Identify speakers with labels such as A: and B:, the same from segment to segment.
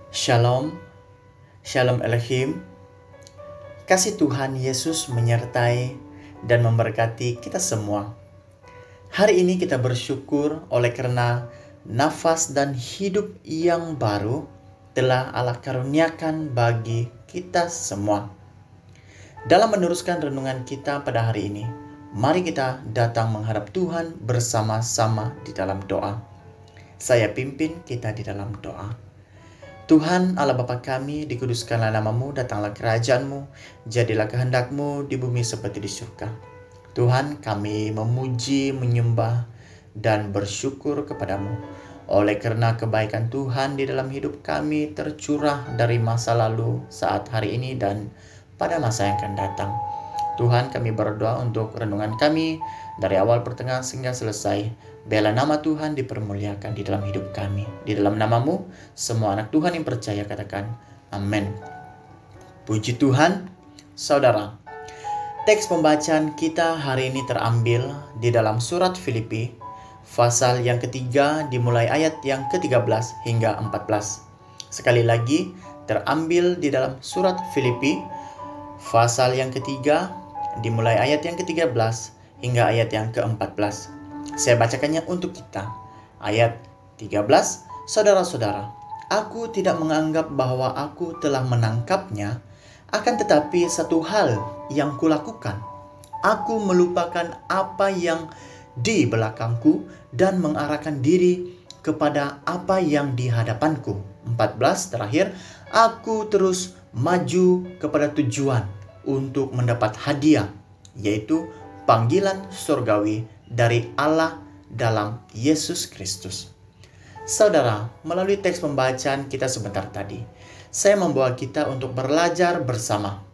A: Shalom, Shalom Elohim. Kasih Tuhan Yesus menyertai dan memberkati kita semua. Hari ini kita bersyukur oleh karena nafas dan hidup yang baru telah Allah karuniakan bagi kita semua. Dalam meneruskan renungan kita pada hari ini, mari kita datang menghadap Tuhan bersama-sama di dalam doa. Saya pimpin kita di dalam doa. Tuhan Allah Bapa kami, dikuduskanlah namamu, datanglah kerajaanmu, jadilah kehendakmu di bumi seperti di surga. Tuhan, kami memuji, menyembah, dan bersyukur kepadamu. Oleh karena kebaikan Tuhan di dalam hidup kami tercurah dari masa lalu, saat hari ini, dan pada masa yang akan datang. Tuhan, kami berdoa untuk renungan kami dari awal pertengahan hingga selesai. Biarlah nama Tuhan dipermuliakan di dalam hidup kami. Di dalam namamu, semua anak Tuhan yang percaya katakan amin. Puji Tuhan. Saudara, teks pembacaan kita hari ini terambil di dalam surat Filipi, pasal yang ketiga dimulai ayat yang ke-13 hingga 14. Sekali lagi, terambil di dalam surat Filipi, pasal yang ketiga dimulai ayat yang ke-13 hingga ayat yang ke-14. Saya bacakannya untuk kita. Ayat 13, saudara-saudara, aku tidak menganggap bahwa aku telah menangkapnya, akan tetapi satu hal yang kulakukan, aku melupakan apa yang di belakangku dan mengarahkan diri kepada apa yang di hadapanku. 14 terakhir, aku terus maju kepada tujuan untuk mendapat hadiah, yaitu panggilan surgawi dari Allah dalam Yesus Kristus. Saudara, melalui teks pembacaan kita sebentar tadi, saya membawa kita untuk belajar bersama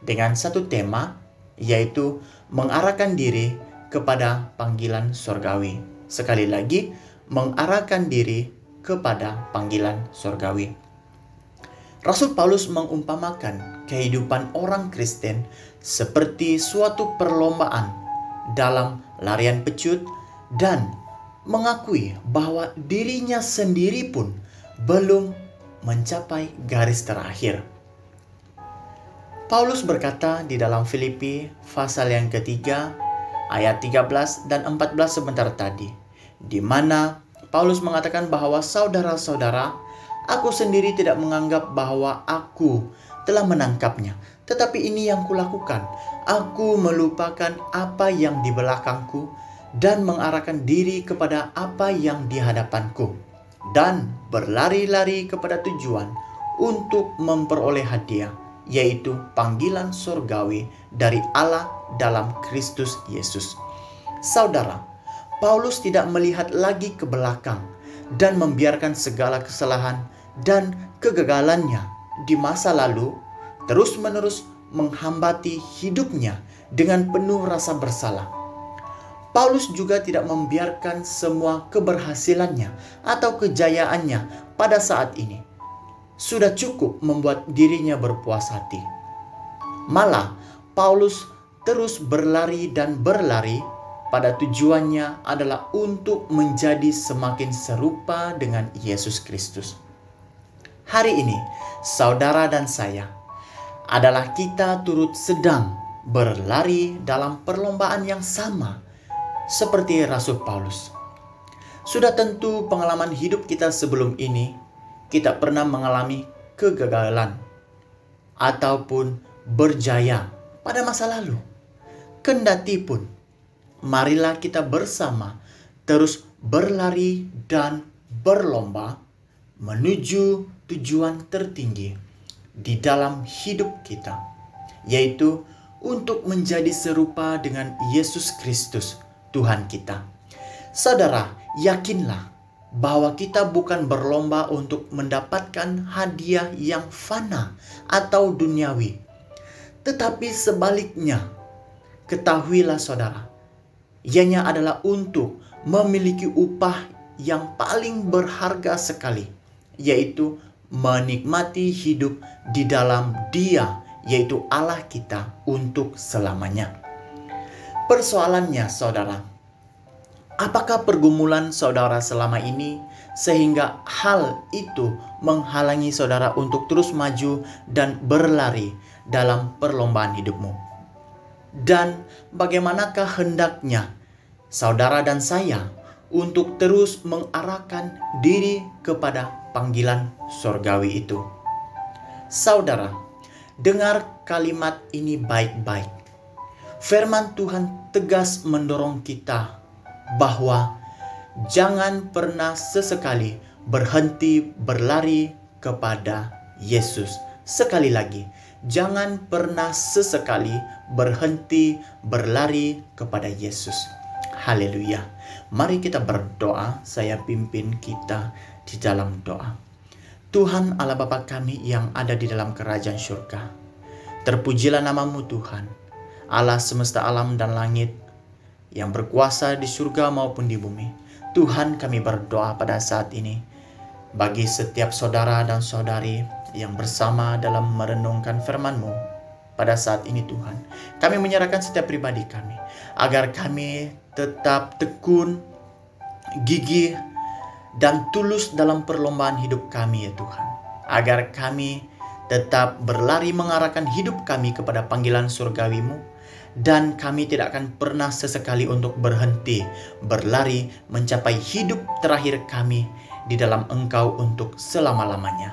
A: dengan satu tema, yaitu mengarahkan diri kepada panggilan surgawi. Sekali lagi, mengarahkan diri kepada panggilan surgawi. Rasul Paulus mengumpamakan kehidupan orang Kristen seperti suatu perlombaan dalam larian pecut dan mengakui bahwa dirinya sendiri pun belum mencapai garis terakhir. Paulus berkata di dalam Filipi pasal yang ketiga ayat 13 dan 14 sebentar tadi, di mana Paulus mengatakan bahwa saudara-saudara, aku sendiri tidak menganggap bahwa aku telah menangkapnya, tetapi ini yang kulakukan. Aku melupakan apa yang di belakangku dan mengarahkan diri kepada apa yang di hadapanku, dan berlari-lari kepada tujuan untuk memperoleh hadiah, yaitu panggilan surgawi dari Allah dalam Kristus Yesus. Saudara, Paulus tidak melihat lagi ke belakang dan membiarkan segala kesalahan dan kegagalannya di masa lalu terus-menerus menghambati hidupnya dengan penuh rasa bersalah. Paulus juga tidak membiarkan semua keberhasilannya atau kejayaannya pada saat ini sudah cukup membuat dirinya berpuas hati. Malah, Paulus terus berlari dan berlari pada tujuannya adalah untuk menjadi semakin serupa dengan Yesus Kristus. Hari ini, saudara dan saya adalah kita turut sedang berlari dalam perlombaan yang sama seperti Rasul Paulus. Sudah tentu pengalaman hidup kita sebelum ini, kita pernah mengalami kegagalan ataupun berjaya pada masa lalu. Kendati pun, marilah kita bersama terus berlari dan berlomba menuju tujuan tertinggi di dalam hidup kita, yaitu untuk menjadi serupa dengan Yesus Kristus, Tuhan kita. Saudara, yakinlah bahwa kita bukan berlomba untuk mendapatkan hadiah yang fana atau duniawi, tetapi sebaliknya, ketahuilah saudara, ianya adalah untuk memiliki upah yang paling berharga sekali, yaitu menikmati hidup di dalam Dia, yaitu Allah kita untuk selamanya. Persoalannya, saudara, Apakah pergumulan saudara selama ini sehingga hal itu menghalangi saudara untuk terus maju dan berlari dalam perlombaan hidupmu? Dan bagaimanakah hendaknya saudara dan saya untuk terus mengarahkan diri kepada panggilan surgawi itu? Saudara, dengar kalimat ini baik-baik. Firman Tuhan tegas mendorong kita bahwa jangan pernah sesekali berhenti berlari kepada Yesus. Sekali lagi, jangan pernah sesekali berhenti berlari kepada Yesus. Haleluya. Mari kita berdoa, saya pimpin kita di dalam doa. Tuhan Allah Bapa kami yang ada di dalam kerajaan surga, terpujilah namamu Tuhan, Allah semesta alam dan langit, yang berkuasa di surga maupun di bumi. Tuhan, kami berdoa pada saat ini bagi setiap saudara dan saudari yang bersama dalam merenungkan firman-Mu pada saat ini Tuhan. Kami menyerahkan setiap pribadi kami, agar kami tetap tekun, gigih, dan tulus dalam perlombaan hidup kami ya Tuhan. Agar kami tetap berlari mengarahkan hidup kami kepada panggilan surgawi-Mu. Dan kami tidak akan pernah sesekali untuk berhenti berlari mencapai hidup terakhir kami di dalam Engkau untuk selama-lamanya.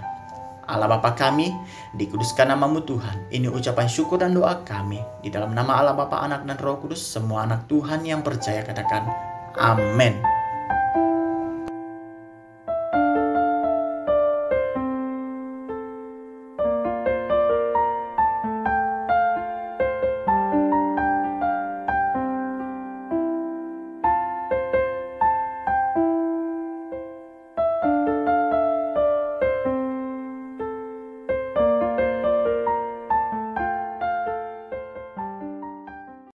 A: Allah Bapa kami, dikuduskan namamu Tuhan. Ini ucapan syukur dan doa kami. Di dalam nama Allah Bapa, Anak dan Roh Kudus, semua anak Tuhan yang percaya katakan amin.